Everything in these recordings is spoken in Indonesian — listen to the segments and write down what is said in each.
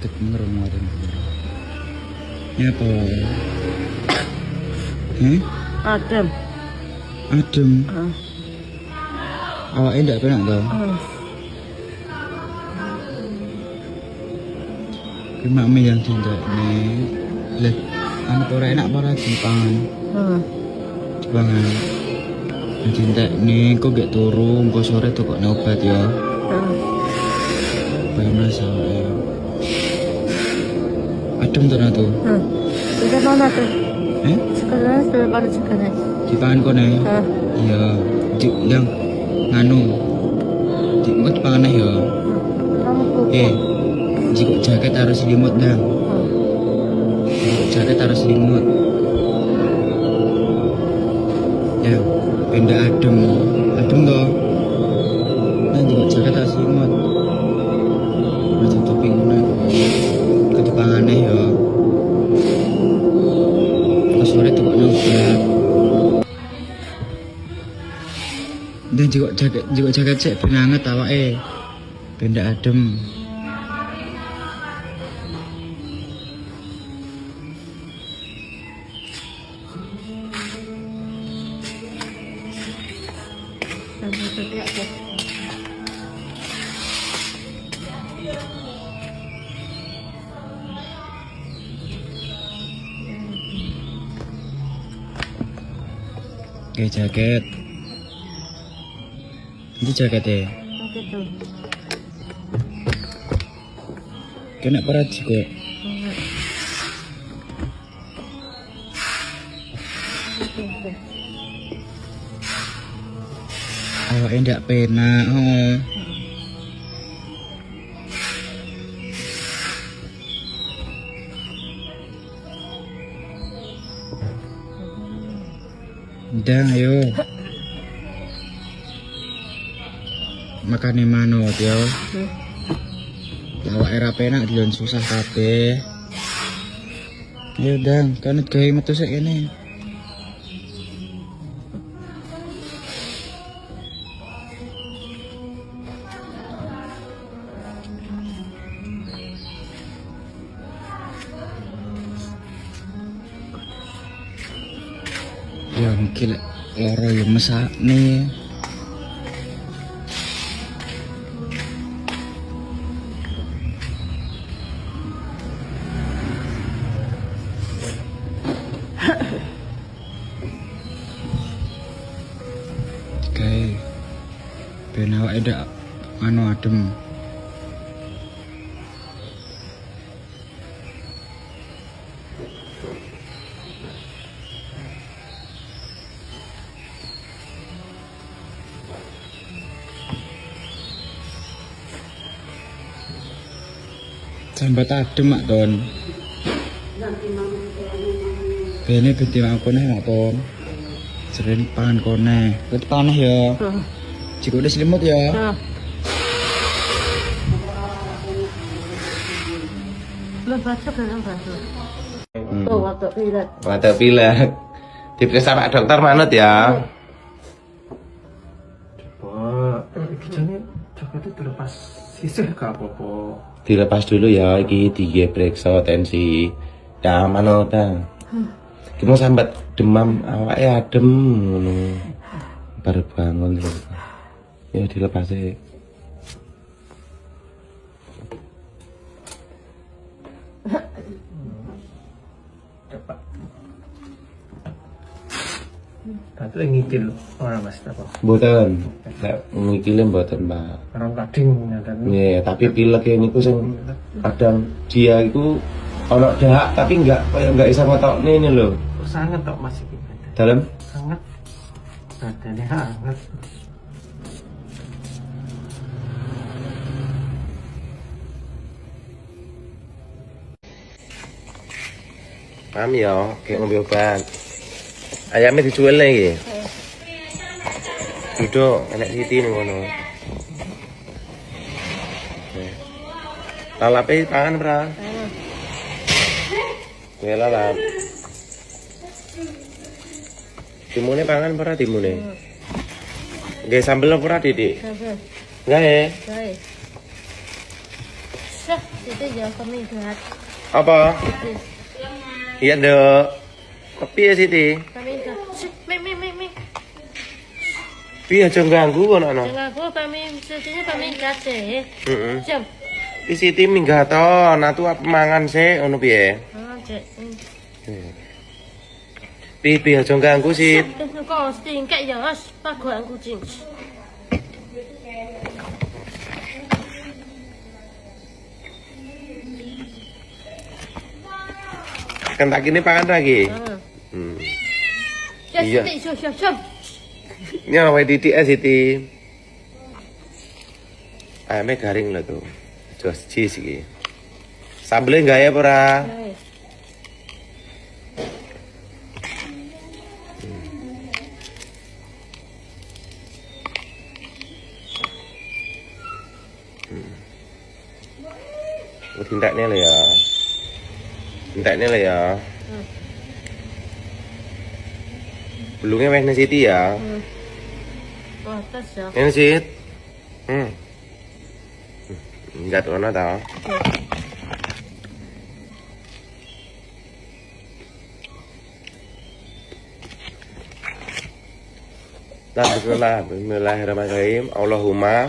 deket ngerungorin. Ya apa? Adem. Adem. Awaknya ndak penak toh? Mak yang tindak nih, leh, anu ora enak para Jepang. Jepangan. Tindak nih, kok gak turu, kok sore tuh kok obat ya. Bayang rasa. Adem tuh tuh. Sudah mana tuh? Sekarang sudah pada sekarang. Jepangan kok nih? Iya, yang nganu, jemput pangan ya. Jika jaket harus selimut dang. Jaket harus selimut. Ya, benda adem toh. Nah, jika jaket harus selimut. Macam topi mana? Kedepangannya ya. Ke sore tuh kok nyobat. Dan jika jaket cek benanget awake. Benda adem. Oke, jaket. Ini jaketnya. Kena perat juga. Awaknya ndak penak. Dang, ayo. Makane manut yo. Awak era penak dilon susah kabeh. Ayo dang, kanut gawe metu sik kene. Ya mungkin loro ya mesak nih. Oke, ben awake ndak anu adem. Sambat adem mak Ton. Bene binti aku nih mak Ton. Sering pangan kone. Ket panah ya. Jika udah selimut ya. Waktu pilek. Diperiksa Pak Dokter manut ya. Coba, ini jaketnya dilepas sisih gak apa-apa. Dilepas dulu ya, iki diperiksa tensi. Ya manut ta. Kita sambat demam awake adem ngono. Baru bangun lho. Ya dilepas sih. Coba. Tadi ngikil orang Mas apa? Mboten. Nek ngikile mboten, Pak. Orang kading nyatan. Nggih, tapi pilek niku sing kadang dia itu ono dahak tapi enggak bisa ngotokne ini lho. Sangat tok Mas iki. Dalam Sangat. Badannya hangat. paham ya, kayak ngombe obat. Ayamnya dijual lagi. Duduk, enak siti nih kono. Lalape pangan bra. Kue lalap. Timune pangan pura timune. Nggih sambel pura Didik? Sambel. Nggih. Baik. Sah, Siti jangan peminggat. Apa? Iya, Dok. Tapi ya Siti. Peminggat. Mi. Piye aja ganggu kono ana. Jangan aku Sitinya peminggat sih. Heeh. Jam. Ki Siti minggah to, natu apa mangan sik ngono piye? Ah, cek. Piye aja ganggu Sit. Kau stingkat ya, pakuan kucing. Kentak ini pangan lagi. Ah. Iya. Ya, Siti, siap. Nyawa titik Siti. Ayamnya garing lah tuh. Jos cheese iki. Sambelnya enggak ya, ora? Tindaknya lah ya. Tindaknya lah ya. Belungnya weh Siti ya. Wah, tas ya. Ini Sit. Enggak tuh tau. Bismillahirrahmanirrahim. Allahumma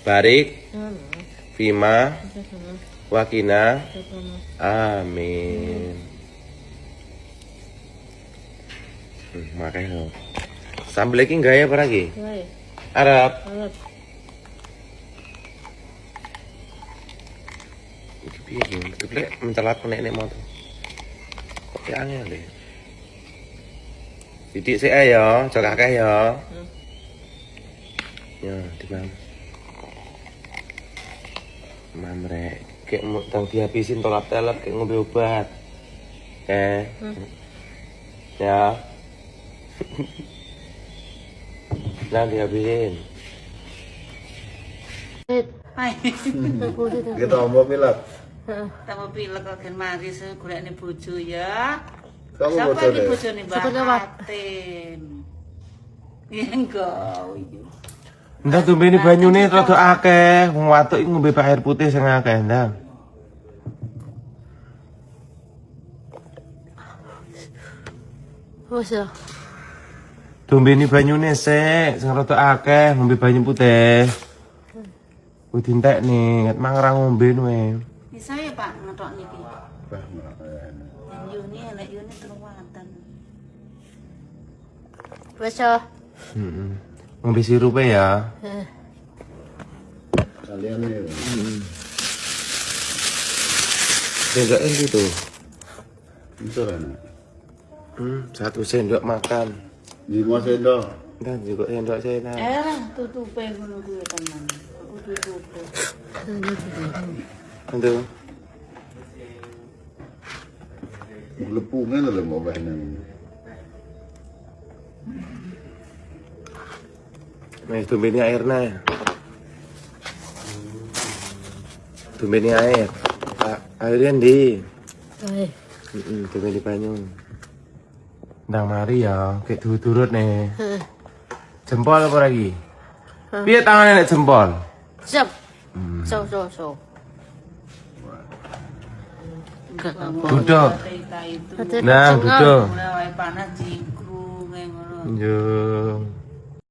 barik fima wakina amin. Makanya sambal lagi enggak ya apa lagi? Arab. Iki piye iki? Tuplek mencelat nek moto. Kok ya angel deh. Sidik sik ae ya, aja kakeh ya. Ya, di mana? Mamrek, kayak mau tang dihabisin tolap telap kayak ngombe obat. Ya. Nah, dihabisin. Hai, Kita mau pilek. tambah pilek kok gen mari golekne bojo ya. Kamu Siapa bocor iki deh. bojone Mbak Sebutnya apa? Atin? Ya engkau iki. Ndak tumbene banyune rada akeh, wong wadok iki ngombe air putih sing akeh, ndang. Wes ya. Tumbene banyune sik, sing rada akeh ngombe banyu putih. Kuwi dintekne, nget mang ora ngombe kowe. Bisa ya Pak ngetok niki. Yuni enek Yuni teruwatan. Wes ya. Heeh. Ngombe sirupe ya. Kalian nih. Sendok itu. Itu kan. 1 sendok makan. 5 sendok. Dan juga sendok saya. Tutupe ngono kuwi tenan. Aku tutupe. Aduh. Lepungnya lah mau bahkan. Nah, tumbene airnya. Tumbene air. Airnya ndi? Tumbene banyu. Ndang mari ya, kayak turut nih. Jempol apa lagi? Piye tangannya nek jempol? Siap. So. Enggak apa. Duduk. Kita itu Nah, duduk. mulai panas jingkrung ngono. Yo.